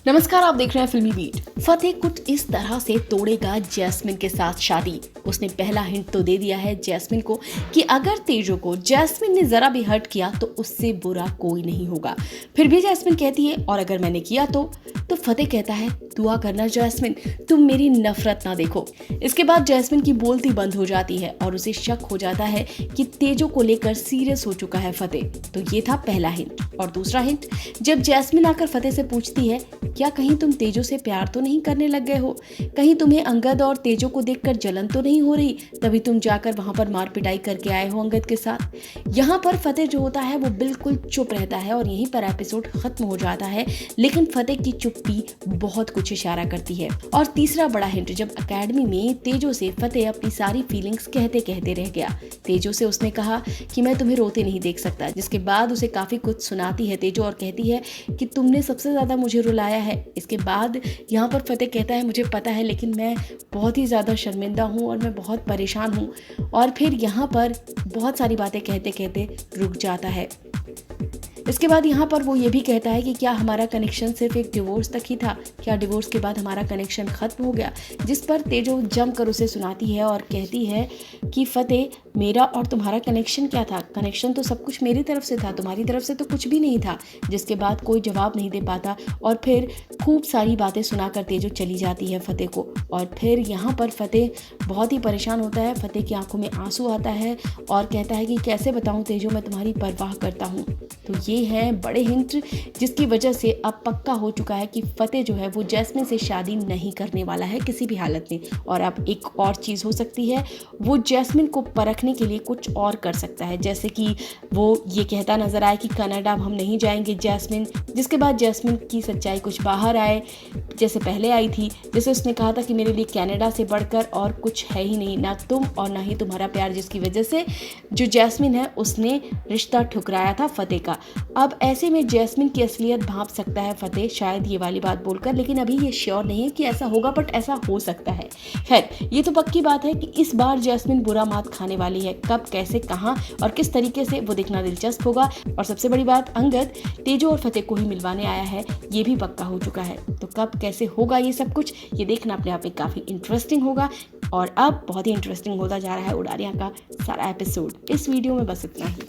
नमस्कार, आप देख रहे हैं फिल्मी बीट। फतेह कुछ इस तरह से तोड़ेगा जैस्मिन के साथ शादी। उसने पहला हिंट तो दे दिया है जैस्मिन को कि अगर तेजो को जैस्मिन ने जरा भी हर्ट किया तो उससे बुरा कोई नहीं होगा। फिर भी जैस्मिन कहती है और अगर मैंने किया तो फतेह कहता है दुआ करना जैस्मिन, तुम मेरी नफरत ना देखो। इसके बाद जैस्मिन की बोलती बंद हो जाती है और उसे शक हो जाता है कि तेजो को लेकर सीरियस हो चुका है फतेह। तो ये था पहला हिंट। और दूसरा हिंट, जब जैस्मिन आकर फतेह से पूछती है क्या कहीं तुम तेजो से प्यार तो नहीं करने लग गए हो, कहीं तुम्हें अंगद और तेजो को देखकर जलन तो नहीं हो रही, तभी तुम जाकर वहां पर मार पिटाई करके आए हो अंगद के साथ। यहाँ पर फतेह जो होता है वो बिल्कुल चुप रहता है और यहीं पर एपिसोड खत्म हो जाता है। लेकिन फतेह की चुप्पी बहुत कुछ इशारा करती है। और तीसरा बड़ा हिंट, जब एकेडमी में तेजो से फतेह अपनी सारी फीलिंग्स कहते कहते रह गया। तेजो से उसने कहा कि मैं तुम्हें रोते नहीं देख सकता, जिसके बाद उसे काफी कुछ सुनाती है तेजो और कहती है कि तुमने सबसे ज्यादा मुझे रुलाया है। इसके बाद यहाँ पर फतेह कहता है मुझे पता है, लेकिन मैं बहुत ही ज़्यादा शर्मिंदा हूँ और मैं बहुत परेशान हूँ। और फिर यहाँ पर बहुत सारी बातें कहते कहते रुक जाता है। इसके बाद यहाँ पर वो ये भी कहता है कि क्या हमारा कनेक्शन सिर्फ एक डिवोर्स तक ही था, क्या डिवोर्स के बाद हमारा कनेक्शन खत्म हो गया। जिस पर तेजो जमकर उसे सुनाती है और कहती है कि फतेह, मेरा और तुम्हारा कनेक्शन क्या था, कनेक्शन तो सब कुछ मेरी तरफ से था, तुम्हारी तरफ से तो कुछ भी नहीं था। जिसके बाद कोई जवाब नहीं दे पाता और फिर खूब सारी बातें सुनाकर तेजो चली जाती है फतेह को। और फिर यहाँ पर फतेह बहुत ही परेशान होता है, फतेह की आंखों में आंसू आता है और कहता है कि कैसे बताऊँ तेजो, मैं तुम्हारी परवाह करता हूँ। तो ये हैं बड़े हिंट जिसकी वजह से अब पक्का हो चुका है कि फतेह जो है वो जैस्मिन से शादी नहीं करने वाला है किसी भी हालत में। और अब एक और चीज़ हो सकती है, वो जैस्मिन को परखने के लिए कुछ और कर सकता है, जैसे कि वो ये कहता नजर आए कि कनाडा हम नहीं जाएंगे जैस्मिन, जिसके बाद जैस्मिन की सच्चाई कुछ बाहर आए जैसे पहले आई थी। जैसे उसने कहा था कि मेरे लिए कनाडा से बढ़कर और कुछ है ही नहीं, ना तुम और ना ही तुम्हारा प्यार, जिसकी वजह से जो जैस्मिन है उसने रिश्ता ठुकराया था फतेह का। अब ऐसे में जैस्मिन की असलियत भांप सकता है फतेह, शायद ये वाली बात बोलकर, लेकिन अभी ये श्योर नहीं है कि ऐसा होगा, बट ऐसा हो सकता है। खैर, ये तो पक्की बात है कि इस बार जैस्मिन बुरा मात खाने वाली है। कब, कैसे, कहां और किस तरीके से, वो देखना दिलचस्प होगा। और सबसे बड़ी बात, अंगद तेजो और फतेह को ही मिलवाने आया है, ये भी पक्का हो चुका है। तो कब कैसे होगा ये सब कुछ, ये देखना अपने आप में काफी इंटरेस्टिंग होगा। और अब बहुत ही इंटरेस्टिंग होता जा रहा है उड़ारियां का सारा एपिसोड। इस वीडियो में बस इतना ही।